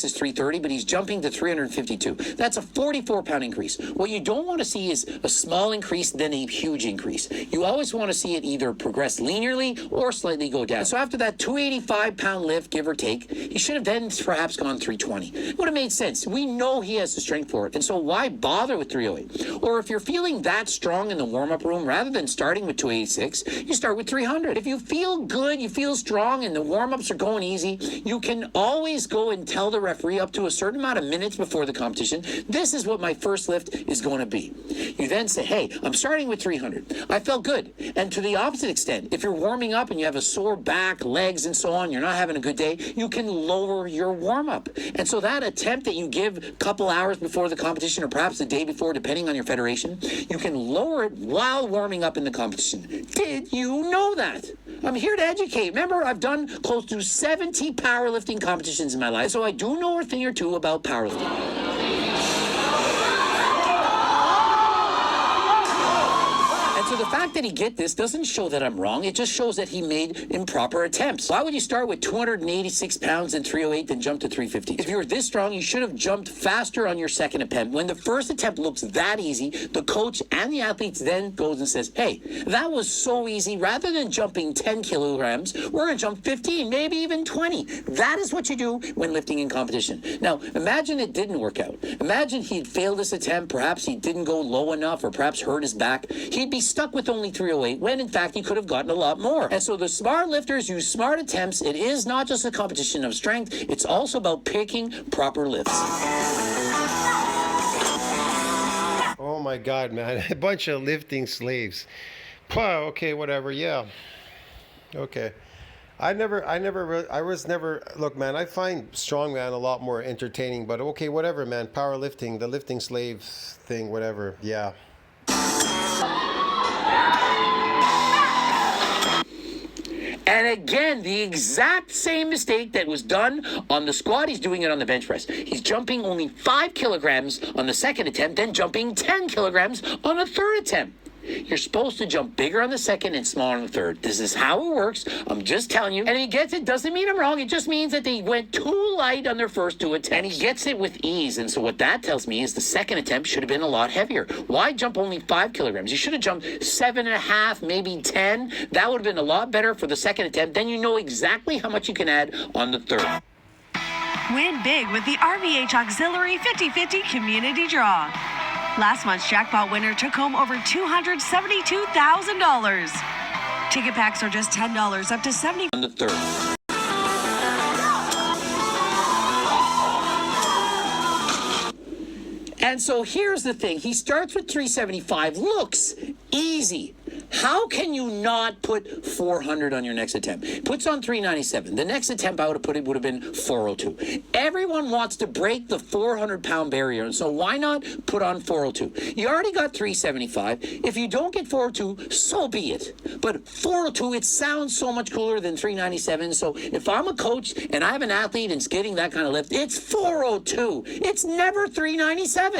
is 330, but he's jumping to 352. That's a 44-pound increase. What you don't want to see is a small increase, then a huge increase. You always want to see it either progress linearly or slightly go down. So after that 285-pound lift, give or take, he should have then perhaps gone 320. It would have made sense. We know he has the strength for it, and so why bother with 308? Or if you're feeling that strong in the warm-up room, rather than starting with 286, you start with 300. If you feel good, you feel strong, and the warm-ups are going easy, you can always go and tell the referee up to a certain amount of minutes before the competition, this is what my first lift is going to be. You then say, hey, I'm starting with 300. I felt good. And to the opposite extent, if you're warming up and you have a sore back, legs, and so on, you're not having a good day, you can lower your warm-up. And so that attempt that you give a couple hours before the competition, or perhaps the day before, depending on your federation, you can lower it while warming up in the competition. Did you know that? I'm here to educate. Remember, I've done close to 70 powerlifting competitions in my life, so I do know a thing or two about powerlifting. So the fact that he get this doesn't show that I'm wrong. It just shows that he made improper attempts. Why would you start with 286 pounds and 308 then jump to 350? If you were this strong, you should have jumped faster on your second attempt. When the first attempt looks that easy, the coach and the athletes then goes and says, hey, that was so easy. Rather than jumping 10 kilograms, we're going to jump 15, maybe even 20. That is what you do when lifting in competition. Now, imagine it didn't work out. Imagine he'd failed this attempt. Perhaps he didn't go low enough, or perhaps hurt his back. He'd be stuck with only 308 when in fact he could have gotten a lot more. And so the smart lifters use smart attempts. It is not just a competition of strength, it's also about picking proper lifts. Oh my God, man. A bunch of lifting slaves. Wow, okay, whatever, yeah. Okay. Look, man, I find strongman a lot more entertaining, but okay, whatever, man. Powerlifting, the lifting slave thing, whatever, yeah. And again, the exact same mistake that was done on the squat, he's doing it on the bench press. He's jumping only 5 kilograms on the second attempt, then jumping 10 kilograms on the third attempt. You're supposed to jump bigger on the second and smaller on the third. This is how it works. I'm just telling you. And he gets it. Doesn't mean I'm wrong. It just means that they went too light on their first 2 attempts. And he gets it with ease. And so what that tells me is the second attempt should have been a lot heavier. Why jump only 5 kilograms? You should have jumped 7.5, maybe 10. That would have been a lot better for the second attempt. Then you know exactly how much you can add on the third. Win big with the RVH Auxiliary 50-50 Community Draw. Last month's jackpot winner took home over $272,000. Ticket packs are just $10 up to $70 on the third. And so here's the thing. He starts with 375. Looks easy. How can you not put 400 on your next attempt? Puts on 397. The next attempt I would have put it would have been 402. Everyone wants to break the 400-pound barrier, and so why not put on 402? You already got 375. If you don't get 402, so be it. But 402, it sounds so much cooler than 397. So if I'm a coach and I have an athlete and it's getting that kind of lift, it's 402. It's never 397.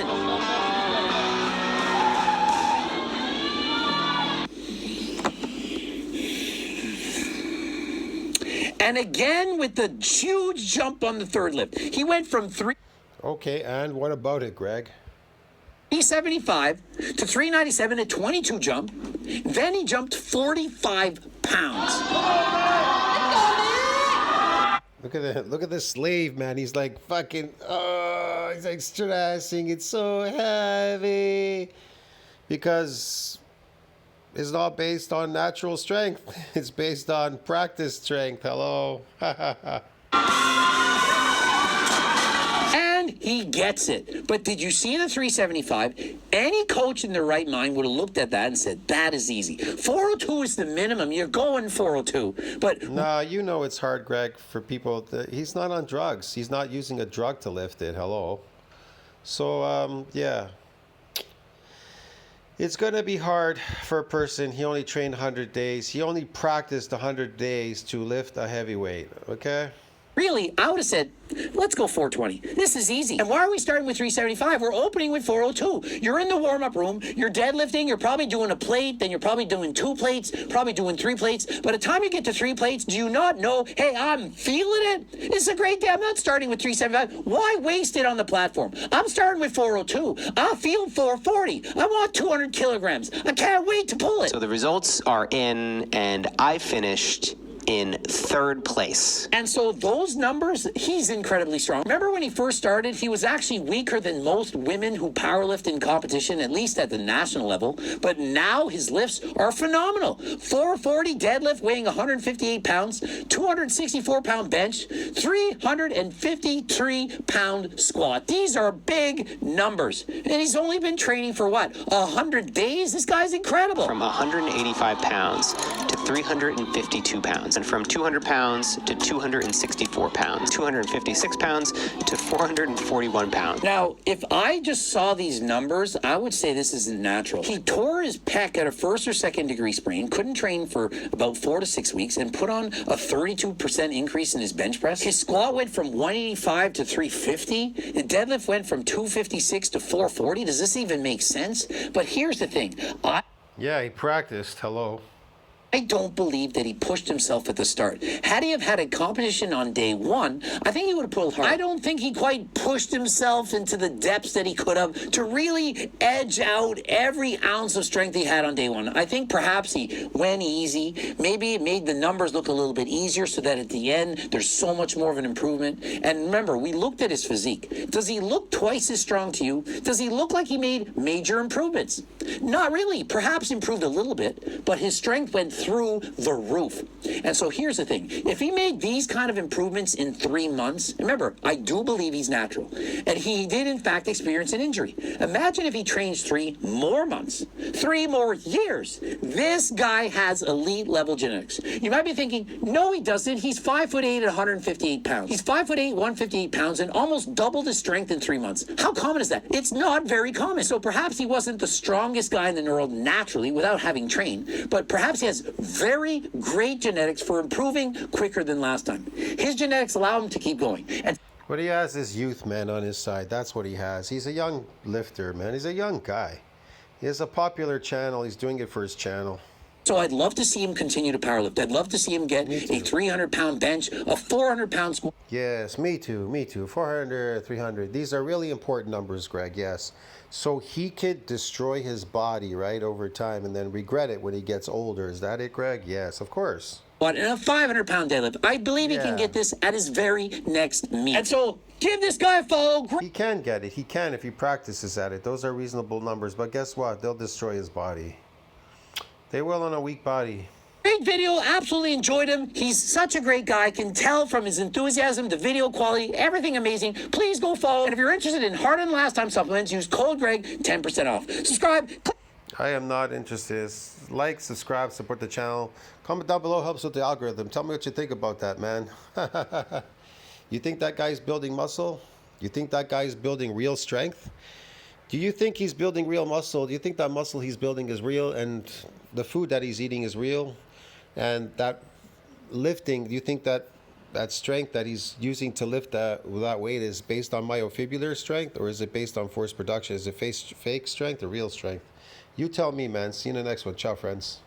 And again with the huge jump on the third lift. He went from 3... Okay, and what about it, Greg? 375 to 397 at 22 jump. Then he jumped 45 pounds. Look at the slave, man. He's like fucking, he's like stressing. It's so heavy. Because it's not based on natural strength. It's based on practice strength. Hello. And he gets it. But did you see the 375? Any coach in their right mind would have looked at that and said, that is easy. 402 is the minimum. You're going 402. But nah, you know it's hard, Greg, for people. He's not on drugs. He's not using a drug to lift it. Hello. So, yeah. It's going to be hard for a person. He only trained 100 days. He only practiced 100 days to lift a heavyweight. Okay? Really, I would have said, let's go 420. This is easy. And why are we starting with 375? We're opening with 402. You're in the warm-up room. You're deadlifting. You're probably doing a plate. Then you're probably doing 2 plates, probably doing 3 plates. By the time you get to 3 plates, do you not know, hey, I'm feeling it? It's a great day. I'm not starting with 375. Why waste it on the platform? I'm starting with 402. I feel 440. I want 200 kilograms. I can't wait to pull it. So the results are in, and I finished in 3rd place. And so those numbers, he's incredibly strong. Remember when he first started, he was actually weaker than most women who powerlift in competition, at least at the national level. But now his lifts are phenomenal. 440 deadlift weighing 158 pounds, 264-pound bench, 353-pound squat. These are big numbers. And he's only been training for what, 100 days? This guy's incredible. From 185 pounds to 352 pounds. And from 200 pounds to 264 pounds, 256 pounds to 441 pounds. Now, if I just saw these numbers, I would say this isn't natural. He tore his pec at a 1st or 2nd degree sprain, couldn't train for about 4 to 6 weeks, and put on a 32% increase in his bench press. His squat went from 185 to 350. The deadlift went from 256 to 440. Does this even make sense? But here's the thing. Yeah, he practiced. Hello. I don't believe that he pushed himself at the start. Had he have had a competition on day 1, I think he would have pulled hard. I don't think he quite pushed himself into the depths that he could have to really edge out every ounce of strength he had on day 1. I think perhaps he went easy. Maybe it made the numbers look a little bit easier so that at the end, there's so much more of an improvement. And remember, we looked at his physique. Does he look twice as strong to you? Does he look like he made major improvements? Not really. Perhaps improved a little bit, but his strength went through the roof. And so here's the thing. If he made these kind of improvements in 3 months, remember, I do believe he's natural. And he did, in fact, experience an injury. Imagine if he trains 3 more months, 3 more years. This guy has elite level genetics. You might be thinking, no, he doesn't. He's 5'8" at 158 pounds. He's 5'8", 158 pounds, and almost doubled his strength in 3 months. How common is that? It's not very common. So perhaps he wasn't the strongest guy in the world naturally without having trained, but perhaps he has very great genetics for improving quicker than last time. His genetics allow him to keep going. And What he has is youth, man, on his side. That's what he has. He's a young lifter, man. He's a young guy. He has a popular channel. He's doing it for his channel. so I'd love to see him continue to powerlift. I'd love to see him get a 300-pound bench, a 400-pound squat. Yes, me too, me too. 400, 300. These are really important numbers, Greg, yes. So he could destroy his body, right, over time and then regret it when he gets older. Is that it, Greg? Yes, of course. And a 500-pound deadlift. I believe he can get this at his very next meet. And so give this guy a follow. He can get it. He can if he practices at it. Those are reasonable numbers. But guess what? They'll destroy his body. They will on a weak body. Great video. Absolutely enjoyed him. He's such a great guy. Can tell from his enthusiasm, the video quality, everything amazing. Please go follow. And if you're interested in hard and last time supplements, use code Greg, 10% off. Subscribe. I am not interested. Like, subscribe, support the channel. Comment down below, helps with the algorithm. Tell me what you think about that, man. You think that guy's building muscle? You think that guy's building real strength? Do you think he's building real muscle? Do you think that muscle he's building is real and the food that he's eating is real? And that lifting, do you think that that strength that he's using to lift that weight is based on myofibular strength, or is it based on force production? Is it fake strength or real strength? You tell me, man. See you in the next one. Ciao, friends.